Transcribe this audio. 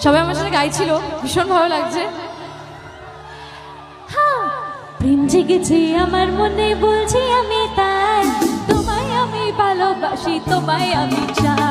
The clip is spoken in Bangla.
সবাই আমার সাথে গাইছিল, ভীষণ ভালো লাগছে। প্রেম জেগেছে আমার মনে, বলছি আমি তাই, তোমায় আমি ভালোবাসি, তোমায় আমি চাই।